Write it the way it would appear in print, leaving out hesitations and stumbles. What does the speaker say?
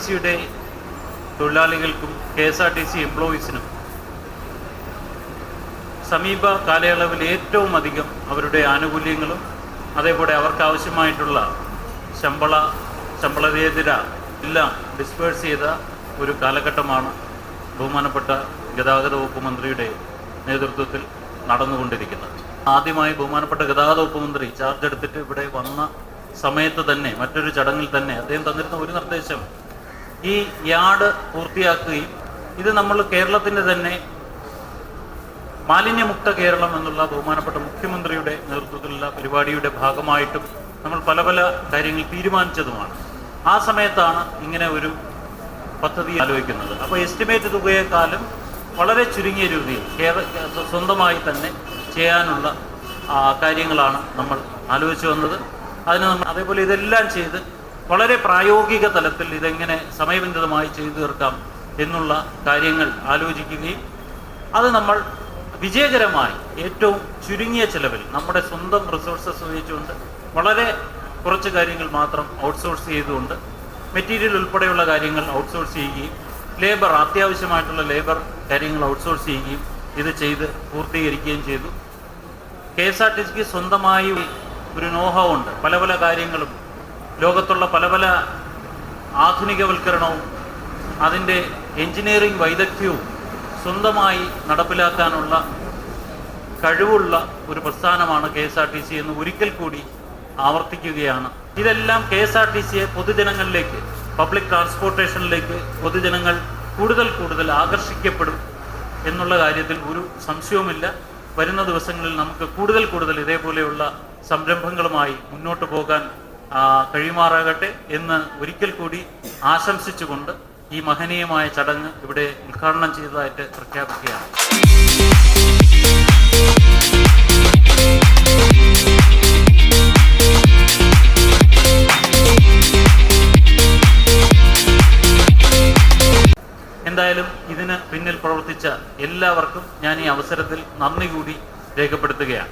സിയുടെ തൊഴിലാളികൾക്കും KSRTC എംപ്ലോയീസിനും സമീപ കാലയളവിൽ ഏറ്റവും അധികം അവരുടെ ആനുകൂല്യങ്ങളും അതേപോലെ അവർക്ക് ആവശ്യമായിട്ടുള്ള ശമ്പളരേതര എല്ലാം ഡിസ്പേഴ്സ് ചെയ്ത ഒരു കാലഘട്ടമാണ് ബഹുമാനപ്പെട്ട ഗതാഗത വകുപ്പ് മന്ത്രിയുടെ നേതൃത്വത്തിൽ നടന്നുകൊണ്ടിരിക്കുന്നത്. ആദ്യമായി ബഹുമാനപ്പെട്ട ഗതാഗത വകുപ്പ് മന്ത്രി ചാർജ് എടുത്തിട്ട് ഇവിടെ വന്ന സമയത്ത് തന്നെ മറ്റൊരു ചടങ്ങിൽ തന്നെ അദ്ദേഹം തന്നിരുന്ന ഒരു നിർദ്ദേശം ഈ യാർഡ് പൂർത്തിയാക്കുകയും ഇത് നമ്മൾ കേരളത്തിൻ്റെ തന്നെ മാലിന്യമുക്ത കേരളം എന്നുള്ള ബഹുമാനപ്പെട്ട മുഖ്യമന്ത്രിയുടെ നേതൃത്വത്തിലുള്ള പരിപാടിയുടെ ഭാഗമായിട്ടും നമ്മൾ പല കാര്യങ്ങൾ തീരുമാനിച്ചതുമാണ്. ആ സമയത്താണ് ഇങ്ങനെ ഒരു പദ്ധതി ആലോചിക്കുന്നത്. അപ്പോൾ എസ്റ്റിമേറ്റ് തുകയെക്കാളും വളരെ ചുരുങ്ങിയ രീതിയിൽ സ്വന്തമായി തന്നെ ചെയ്യാനുള്ള കാര്യങ്ങളാണ് നമ്മൾ ആലോചിച്ച് വന്നത്. അതിന് നമ്മൾ അതേപോലെ ഇതെല്ലാം ചെയ്ത് വളരെ പ്രായോഗിക തലത്തിൽ ഇതെങ്ങനെ സമയബന്ധിതമായി ചെയ്തു തീർക്കാം എന്നുള്ള കാര്യങ്ങൾ ആലോചിക്കുകയും അത് നമ്മൾ വിജയകരമായി ഏറ്റവും ചുരുങ്ങിയ ചെലവിൽ നമ്മുടെ സ്വന്തം റിസോഴ്സസ് ഉപയോഗിച്ചുകൊണ്ട് വളരെ കുറച്ച് കാര്യങ്ങൾ മാത്രം ഔട്ട്സോഴ്സ് ചെയ്തുകൊണ്ട് മെറ്റീരിയൽ ഉൾപ്പെടെയുള്ള കാര്യങ്ങൾ ഔട്ട്സോഴ്സ് ചെയ്യുകയും അത്യാവശ്യമായിട്ടുള്ള ലേബർ കാര്യങ്ങൾ ഔട്ട്സോഴ്സ് ചെയ്യുകയും ഇത് ചെയ്ത് പൂർത്തീകരിക്കുകയും ചെയ്തു. KSRTCക്ക് സ്വന്തമായി ഒരു നോഹൗ ഉണ്ട്. പല കാര്യങ്ങളും ലോകത്തുള്ള പല ആധുനികവൽക്കരണവും അതിൻ്റെ എൻജിനീയറിംഗ് വൈദഗ്ധ്യവും സ്വന്തമായി നടപ്പിലാക്കാനുള്ള കഴിവുള്ള ഒരു പ്രസ്ഥാനമാണ് KSRTC എന്ന് ഒരിക്കൽ കൂടി ആവർത്തിക്കുകയാണ്. ഇതെല്ലാം KSRTCയെ പൊതുജനങ്ങളിലേക്ക്, പബ്ലിക് ട്രാൻസ്പോർട്ടേഷനിലേക്ക് പൊതുജനങ്ങൾ കൂടുതൽ ആകർഷിക്കപ്പെടും എന്നുള്ള കാര്യത്തിൽ ഒരു സംശയവുമില്ല. വരുന്ന ദിവസങ്ങളിൽ നമുക്ക് കൂടുതൽ ഇതേപോലെയുള്ള സംരംഭങ്ങളുമായി മുന്നോട്ട് പോകാൻ കഴിയുമാറാകട്ടെ എന്ന് ഒരിക്കൽ കൂടി ആശംസിച്ചുകൊണ്ട് ഈ മഹനീയമായ ചടങ്ങ് ഇവിടെ ഉദ്ഘാടനം ചെയ്തതായിട്ട് പ്രഖ്യാപിക്കുകയാണ്. എന്തായാലും ഇതിന് പിന്നിൽ പ്രവർത്തിച്ച എല്ലാവർക്കും ഞാൻ ഈ അവസരത്തിൽ നന്ദി കൂടി രേഖപ്പെടുത്തുകയാണ്.